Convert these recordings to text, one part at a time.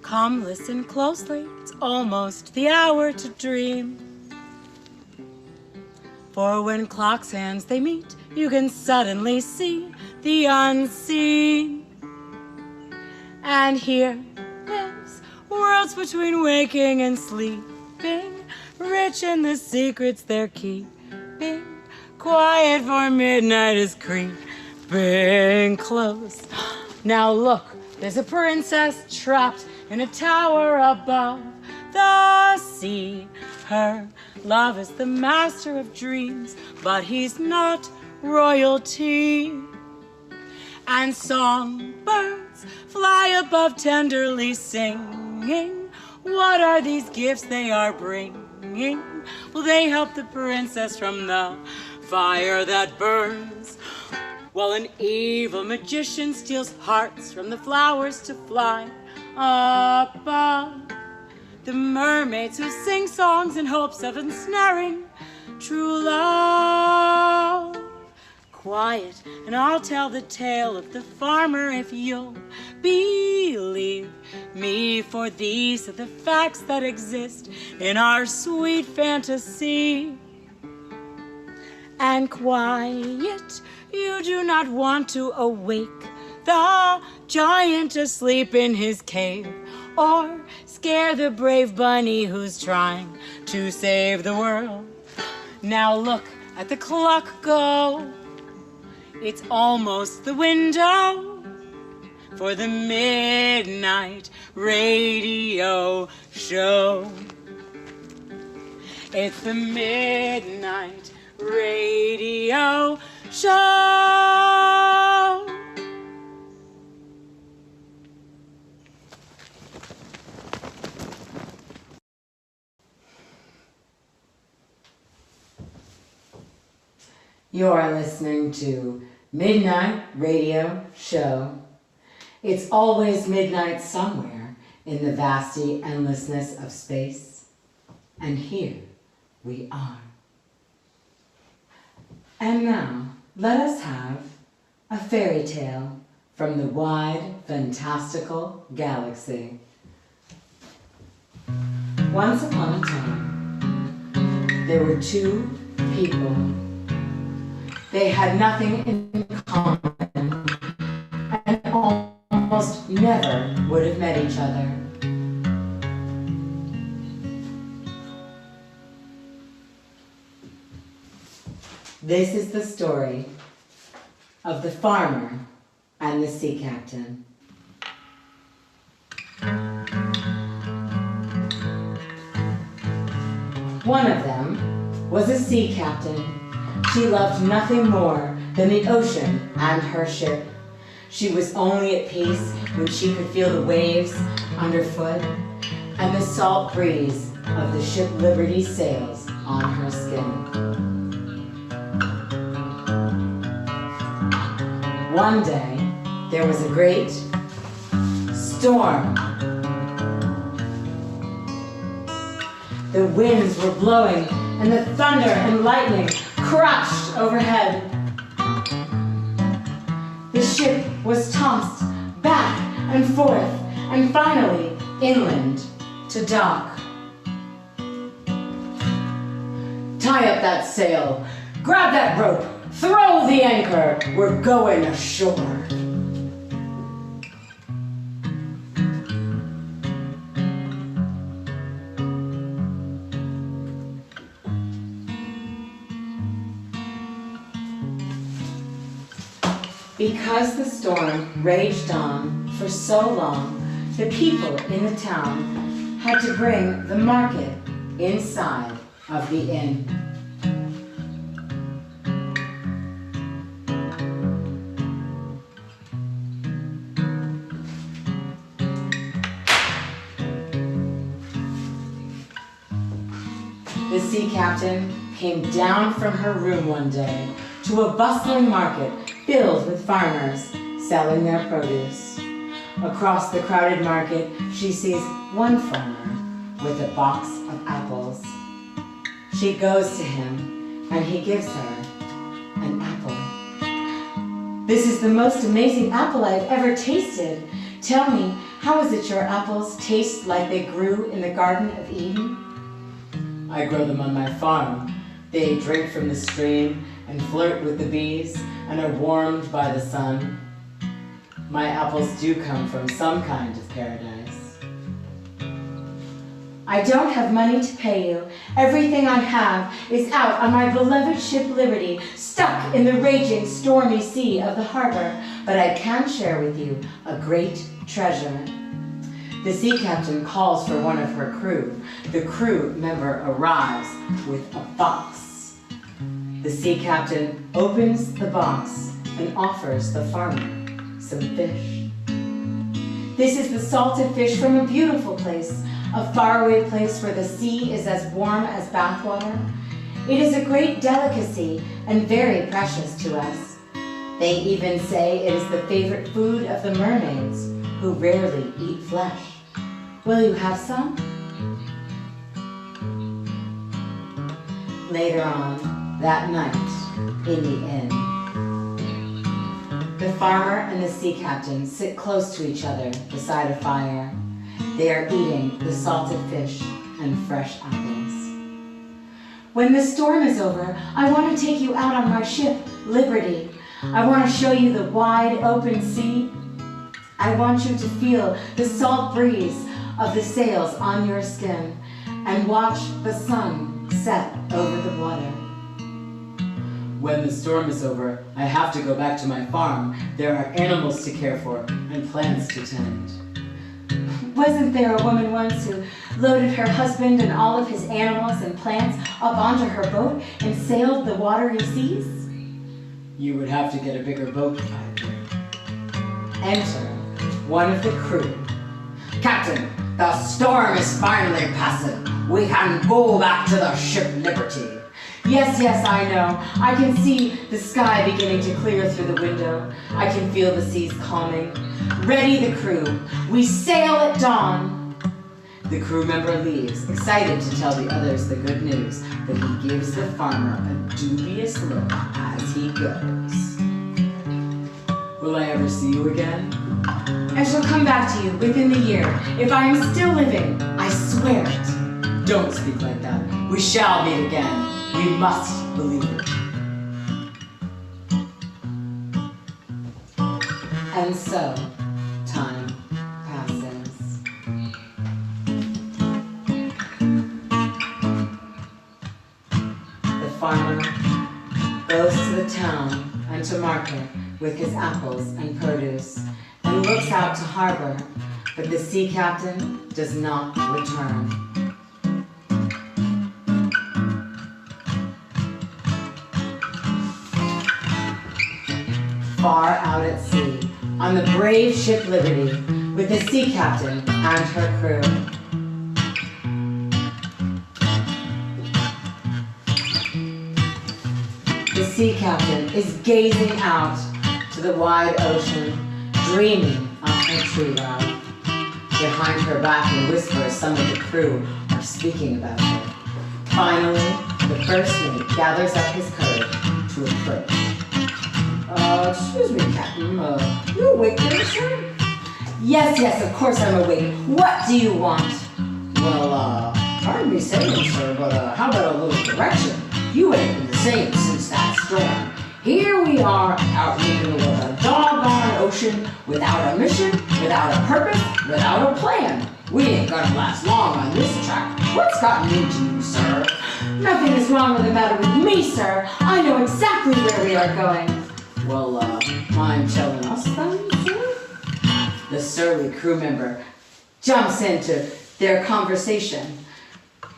Come listen closely, it's almost the hour to dream. For when clocks' hands they meet, you can suddenly see the unseen. And here lives worlds between waking and sleeping, rich in the secrets they're keeping. Quiet for midnight is creeping close. Now look, there's a princess trapped in a tower above the sea. Her love is the master of dreams, but he's not royalty. And songbirds fly above tenderly singing. What are these gifts they are bringing? Will they help the princess from the fire that burns? While an evil magician steals hearts from the flowers to fly above. The mermaids who sing songs in hopes of ensnaring true love. Quiet, and I'll tell the tale of the farmer if you'll believe me, for these are the facts that exist in our sweet fantasy. And quiet, you do not want to awake the giant asleep in his cave, or scare the brave bunny who's trying to save the world. Now look at the clock go. It's almost the window for the midnight radio show. It's the midnight radio show. You're listening to Midnight Radio Show. It's always midnight somewhere in the vasty endlessness of space. And here we are. And now, let us have a fairy tale from the wide, fantastical galaxy. Once upon a time, there were two people. They had nothing in common and almost never would have met each other. This is the story of the farmer and the sea captain. One of them was a sea captain. She loved nothing more than the ocean and her ship. She was only at peace when she could feel the waves underfoot and the salt breeze of the ship Liberty's sails on her skin. One day, there was a great storm. The winds were blowing and the thunder and lightning crashed overhead. The ship was tossed back and forth and finally inland to dock. Tie up that sail, grab that rope, throw the anchor, we're going ashore. Because the storm raged on for so long, the people in the town had to bring the market inside of the inn. The sea captain came down from her room one day to a bustling market filled with farmers selling their produce. Across the crowded market, she sees one farmer with a box of apples. She goes to him, and he gives her an apple. "This is the most amazing apple I've ever tasted. Tell me, How is it your apples taste like they grew in the Garden of Eden? I grow them on my farm. They drink from the stream and flirt with the bees and are warmed by the sun. My apples do come from some kind of paradise. I don't have money to pay you. Everything I have is out on my beloved ship Liberty, stuck in the raging, stormy sea of the harbor. But I can share with you a great treasure. The sea captain calls for one of her crew. The crew member arrives with a box. The sea captain opens the box and offers the farmer some fish. This is the salted fish from a beautiful place, a faraway place where the sea is as warm as bathwater. It is a great delicacy and very precious to us. They even say it is the favorite food of the mermaids, who rarely eat flesh. Will you have some? Later on, that night, in the inn, the farmer and the sea captain sit close to each other beside a fire. They are eating the salted fish and fresh apples. When the storm is over, I want to take you out on my ship, Liberty. I want to show you the wide open sea. I want you to feel the salt breeze of the sails on your skin and watch the sun set over the water. When the storm is over, I have to go back to my farm. There are animals to care for and plants to tend. Wasn't there a woman once who loaded her husband and all of his animals and plants up onto her boat and sailed the watery seas? You would have to get a bigger boat, I think. Enter one of the crew. Captain, the storm is finally passing. We can go back to the ship Liberty. Yes, I know. I can see the sky beginning to clear through the window. I can feel the seas calming. Ready the crew. We sail at dawn. The crew member leaves, excited to tell the others the good news, but he gives the farmer a dubious look as he goes. Will I ever see you again? I shall come back to you within the year. If I am still living, I swear it. Don't speak like that. We shall meet again. We must believe it. And so, time passes. The farmer goes to the town and to market with his apples and produce and looks out to harbor, but the sea captain does not return. Far out at sea, on the brave ship Liberty, with the sea captain and her crew. The sea captain is gazing out to the wide ocean, dreaming of her true love. Behind her back in whispers, some of the crew are speaking about her. Finally, the first mate gathers up his courage to approach. Excuse me, Captain. You awake there, sir? Yes, of course I'm awake. What do you want? Well, pardon me saying, sir, but how about a little direction? You ain't been the same since that storm. Here we are out in the middle of a doggone ocean without a mission, without a purpose, without a plan. We ain't gonna last long on this track. What's gotten into you, sir? Nothing is wrong with the matter with me, sir. I know exactly where we are going. Well, mind telling us then, sir? The surly crew member jumps into their conversation.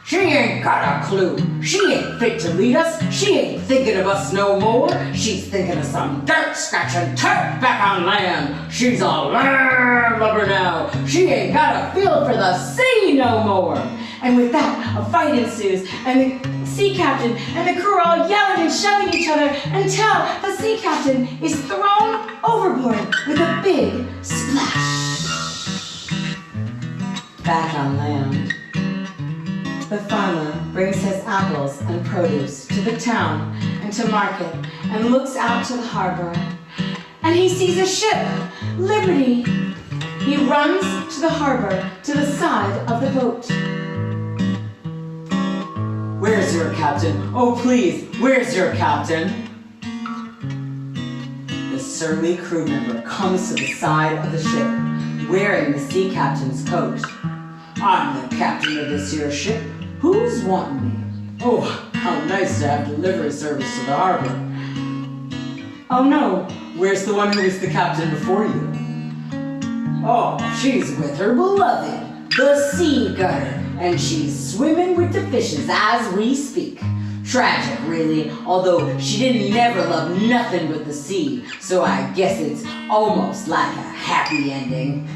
She ain't got a clue. She ain't fit to lead us. She ain't thinking of us no more. She's thinking of some dirt scratching turf back on land. She's a landlubber now. She ain't got a feel for the sea no more. And with that, a fight ensues, and the sea captain and the crew are all yelling and shoving each other until the sea captain is thrown overboard with a big splash. Back on land, the farmer brings his apples and produce to the town and to market and looks out to the harbor. And he sees a ship, Liberty. He runs to the harbor, to the side of the boat. Where's your captain? Oh, please, where's your captain? The surly crew member comes to the side of the ship, wearing the sea captain's coat. I'm the captain of this here ship. Who's wanting me? Oh, how nice to have delivery service to the harbor. Oh no, where's the one who was the captain before you? Oh, she's with her beloved, the sea gutter, and she's swimming with the fishes as we speak. Tragic, really, although she didn't never love nothing but the sea, so I guess it's almost like a happy ending.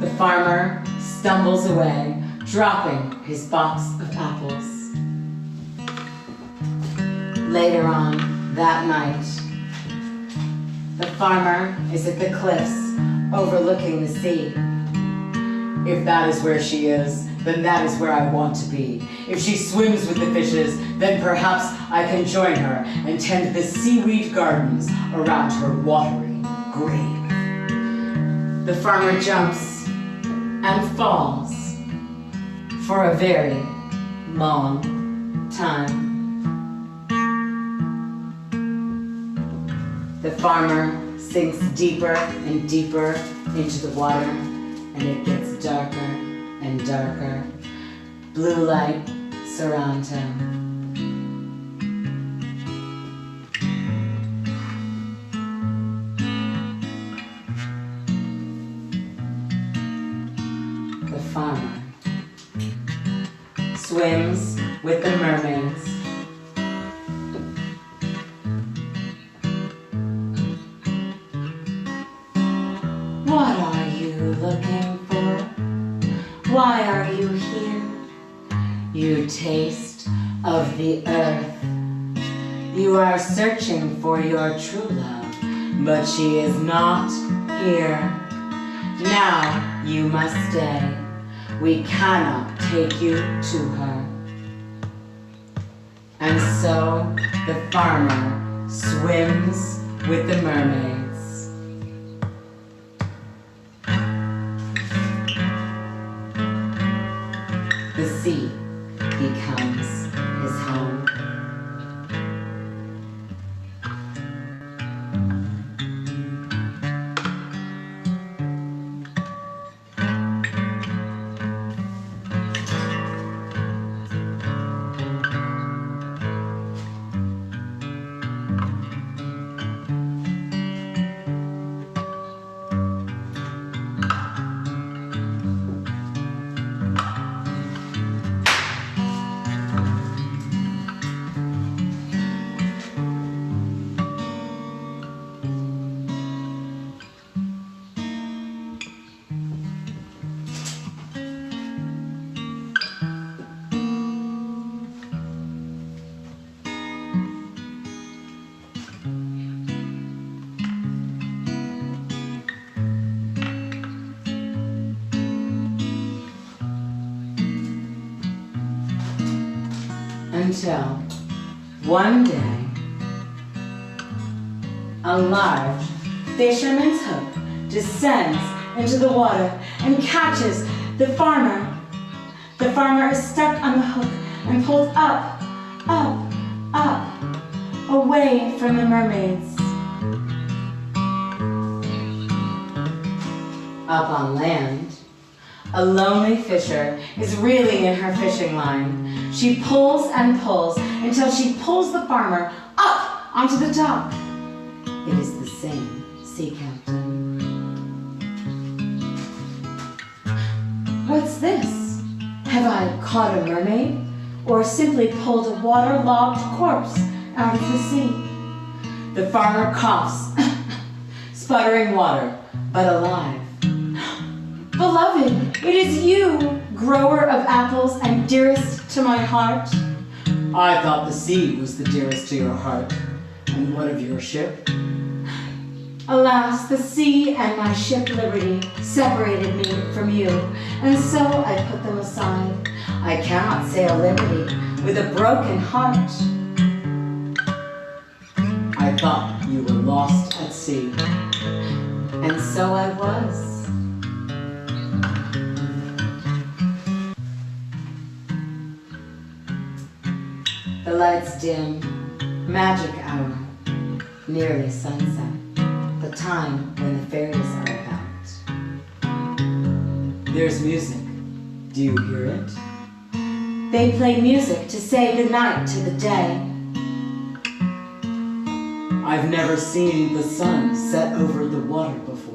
The farmer stumbles away, dropping his box of apples. Later on that night, the farmer is at the cliffs overlooking the sea. If that is where she is, then that is where I want to be. If she swims with the fishes, then perhaps I can join her and tend the seaweed gardens around her watery grave. The farmer jumps and falls for a very long time. The farmer sinks deeper and deeper into the water, and it gets darker and darker. Blue light surrounds him. The farmer swims with the mermaids. What are you looking for? Why are you here? You taste of the earth. You are searching for your true love, but she is not here. Now you must stay. We cannot take you to her. And so the farmer swims with the mermaids. The sea becomes his home. Until one day, a large fisherman's hook descends into the water and catches the farmer. The farmer is stuck on the hook and pulled up, up, up, away from the mermaids. Up on land, a lonely fisher is reeling in her fishing line. She pulls and pulls until she pulls the farmer up onto the dock. It is the same sea captain. What's this? Have I caught a mermaid, or simply pulled a waterlogged corpse out of the sea? The farmer coughs, sputtering water, but alive. Beloved, it is you, grower of apples and dearest to my heart. I thought the sea was the dearest to your heart. And what of your ship? Alas, the sea and my ship Liberty separated me from you, and so I put them aside. I cannot sail Liberty with a broken heart. I thought you were lost at sea. And so I was. The lights dim, magic hour, nearly sunset, the time when the fairies are about. There's music. Do you hear it? They play music to say goodnight to the day. I've never seen the sun set over the water before.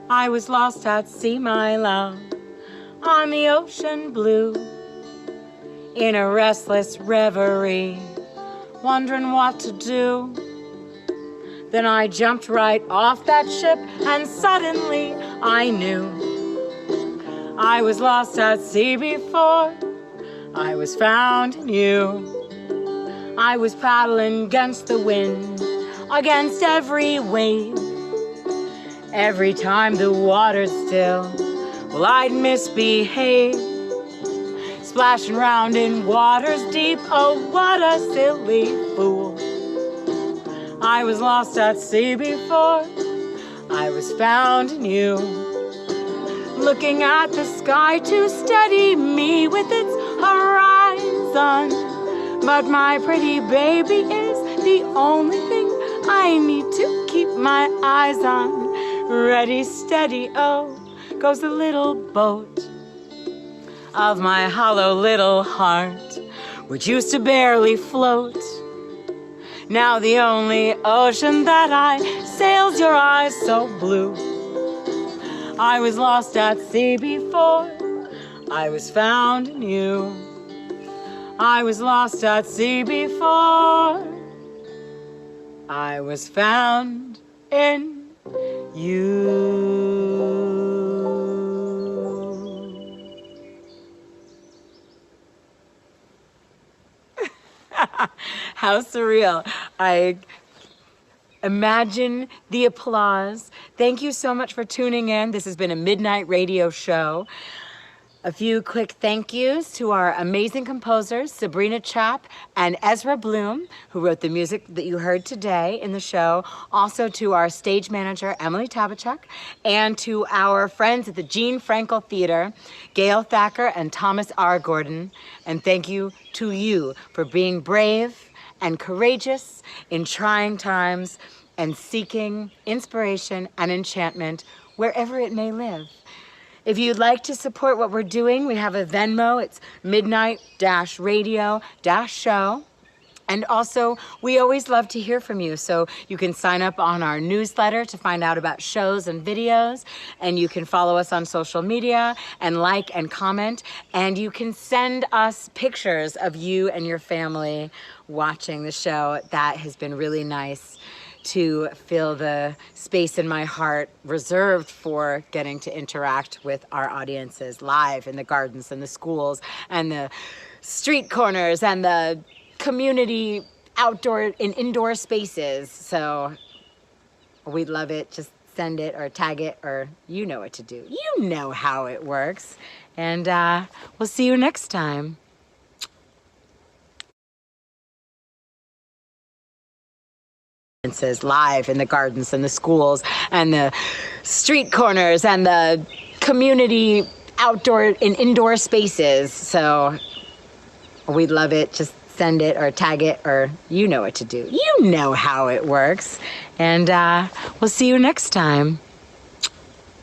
I was lost at sea, my love, on the ocean blue, in a restless reverie, wondering what to do. Then I jumped right off that ship, and suddenly I knew I was lost at sea before I was found in you. I was paddling against the wind, against every wave. Every time the water's still, well, I'd misbehave. Splashing round in waters deep, oh, what a silly fool. I was lost at sea before I was found in you. Looking at the sky to steady me with its horizon. But my pretty baby is the only thing I need to keep my eyes on. Ready, steady, oh, goes the little boat of my hollow little heart, which used to barely float. Now the only ocean that I sail's your eyes so blue. I was lost at sea before I was found in you. I was lost at sea before I was found in you. How surreal. I imagine the applause. Thank you so much for tuning in. This has been a Midnight Radio show. A few quick thank yous to our amazing composers, Sabrina Chap and Ezra Bloom, who wrote the music that you heard today in the show. Also to our stage manager, Emily Tabachuk, and to our friends at the Jean Frankel Theater, Gail Thacker and Thomas R. Gordon. And thank you to you for being brave and courageous in trying times and seeking inspiration and enchantment wherever it may live. If you'd like to support what we're doing, we have a Venmo. It's midnight-radio-show. And also, we always love to hear from you. So you can sign up on our newsletter to find out about shows and videos. And you can follow us on social media and like and comment. And you can send us pictures of you and your family watching the show. That has been really nice to fill the space in my heart reserved for getting to interact with our audiences live in the gardens and the schools and the street corners and the community outdoor and indoor spaces. So we'd love it. Just send it or tag it, or you know what to do. You know how it works. And we'll see you next time. Live in the gardens and the schools and the street corners and the community outdoor and indoor spaces. So we'd love it. Just send it or tag it, or you know what to do. You know how it works. And we'll see you next time.